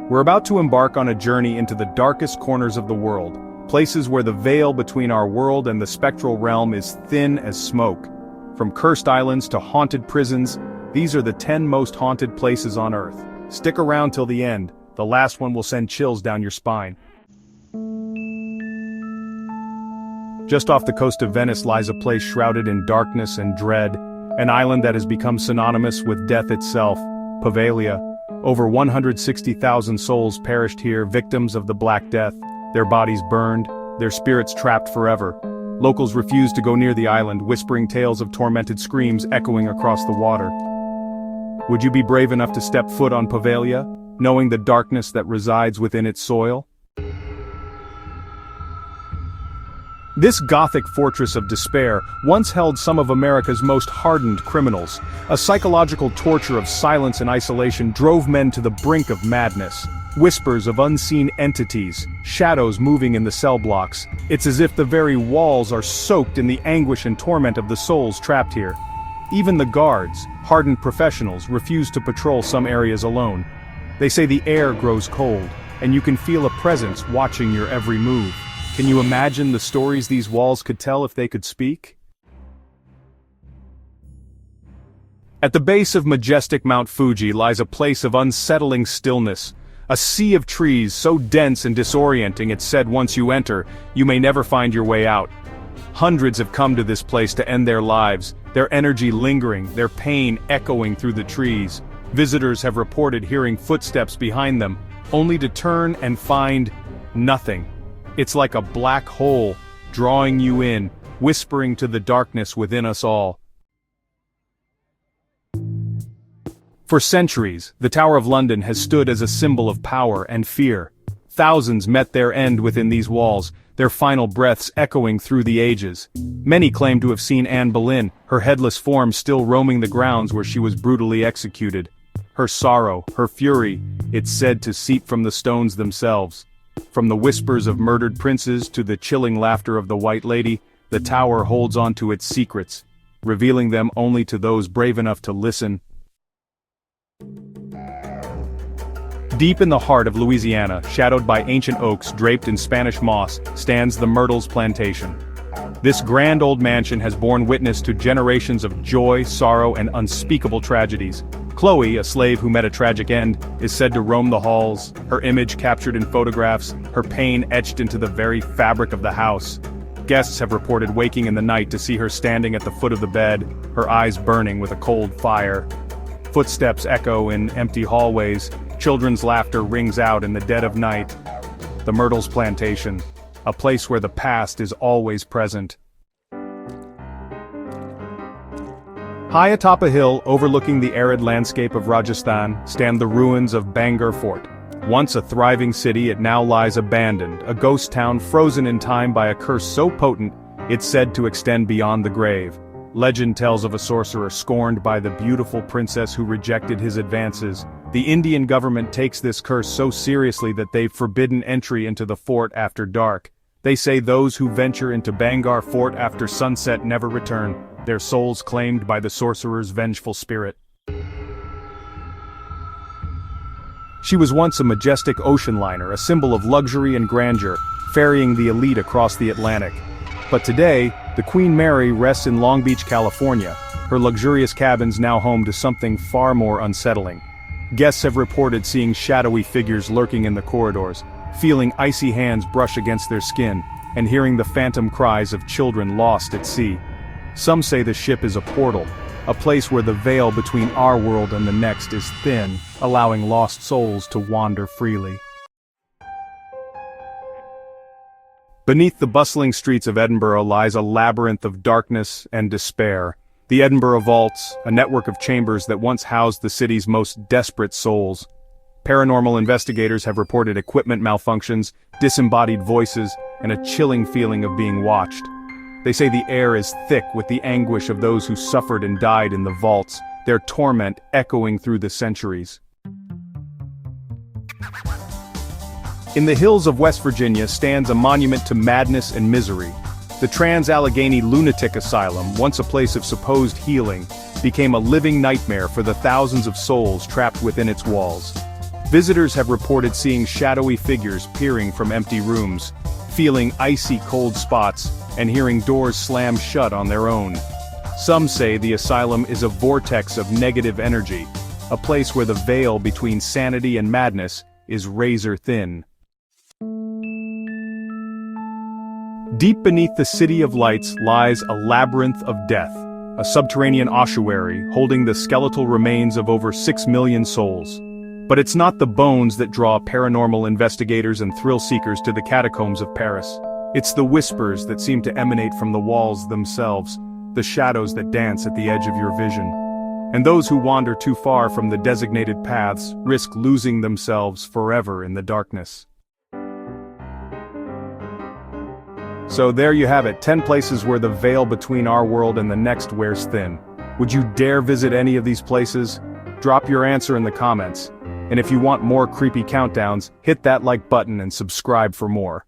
We're about to embark on a journey into the darkest corners of the world, places where the veil between our world and the spectral realm is thin as smoke. From cursed islands to haunted prisons, these are the 10 most haunted places on Earth. Stick around till the end, the last one will send chills down your spine. Just off the coast of Venice lies a place shrouded in darkness and dread, an island that has become synonymous with death itself, Poveglia. Over 160,000 souls perished here, victims of the Black Death, their bodies burned, their spirits trapped forever. Locals refuse to go near the island, whispering tales of tormented screams echoing across the water. Would you be brave enough to step foot on Poveglia, knowing the darkness that resides within its soil? This Gothic fortress of despair once held some of America's most hardened criminals. A psychological torture of silence and isolation drove men to the brink of madness. Whispers of unseen entities, shadows moving in the cell blocks. It's as if the very walls are soaked in the anguish and torment of the souls trapped here. Even the guards, hardened professionals, refuse to patrol some areas alone. They say the air grows cold, and you can feel a presence watching your every move. Can you imagine the stories these walls could tell if they could speak? At the base of majestic Mount Fuji lies a place of unsettling stillness. A sea of trees so dense and disorienting it's said once you enter, you may never find your way out. Hundreds have come to this place to end their lives, their energy lingering, their pain echoing through the trees. Visitors have reported hearing footsteps behind them, only to turn and find nothing. It's like a black hole, drawing you in, whispering to the darkness within us all. For centuries, the Tower of London has stood as a symbol of power and fear. Thousands met their end within these walls, their final breaths echoing through the ages. Many claim to have seen Anne Boleyn, her headless form still roaming the grounds where she was brutally executed. Her sorrow, her fury, it's said to seep from the stones themselves. From the whispers of murdered princes to the chilling laughter of the White Lady, the tower holds on to its secrets, revealing them only to those brave enough to listen. Deep in the heart of Louisiana, shadowed by ancient oaks draped in Spanish moss, stands the Myrtles Plantation. This grand old mansion has borne witness to generations of joy, sorrow, and unspeakable tragedies. Chloe, a slave who met a tragic end, is said to roam the halls, her image captured in photographs, her pain etched into the very fabric of the house. Guests have reported waking in the night to see her standing at the foot of the bed, her eyes burning with a cold fire. Footsteps echo in empty hallways, children's laughter rings out in the dead of night. The Myrtles Plantation, a place where the past is always present. High atop a hill overlooking the arid landscape of Rajasthan stand the ruins of Bangalore Fort. Once a thriving city, it now lies abandoned, a ghost town frozen in time by a curse so potent, it's said to extend beyond the grave. Legend tells of a sorcerer scorned by the beautiful princess who rejected his advances. The Indian government takes this curse so seriously that they've forbidden entry into the fort after dark. They say those who venture into Bangalore Fort after sunset never return, their souls claimed by the sorcerer's vengeful spirit. She was once a majestic ocean liner, a symbol of luxury and grandeur, ferrying the elite across the Atlantic. But today, the Queen Mary rests in Long Beach, California, her luxurious cabins now home to something far more unsettling. Guests have reported seeing shadowy figures lurking in the corridors, feeling icy hands brush against their skin, and hearing the phantom cries of children lost at sea. Some say the ship is a portal, a place where the veil between our world and the next is thin, allowing lost souls to wander freely. Beneath the bustling streets of Edinburgh lies a labyrinth of darkness and despair. The Edinburgh Vaults, a network of chambers that once housed the city's most desperate souls. Paranormal investigators have reported equipment malfunctions, disembodied voices, and a chilling feeling of being watched. They say the air is thick with the anguish of those who suffered and died in the vaults, their torment echoing through the centuries. In the hills of West Virginia stands a monument to madness and misery. The Trans-Allegheny Lunatic Asylum, once a place of supposed healing, became a living nightmare for the thousands of souls trapped within its walls. Visitors have reported seeing shadowy figures peering from empty rooms, feeling icy cold spots, and hearing doors slam shut on their own. Some say the asylum is a vortex of negative energy, a place where the veil between sanity and madness is razor thin. Deep beneath the City of Lights lies a labyrinth of death, a subterranean ossuary holding the skeletal remains of over 6 million souls. But it's not the bones that draw paranormal investigators and thrill-seekers to the catacombs of Paris. It's the whispers that seem to emanate from the walls themselves, the shadows that dance at the edge of your vision. And those who wander too far from the designated paths risk losing themselves forever in the darkness. So there you have it, 10 places where the veil between our world and the next wears thin. Would you dare visit any of these places? Drop your answer in the comments. And if you want more creepy countdowns, hit that like button and subscribe for more.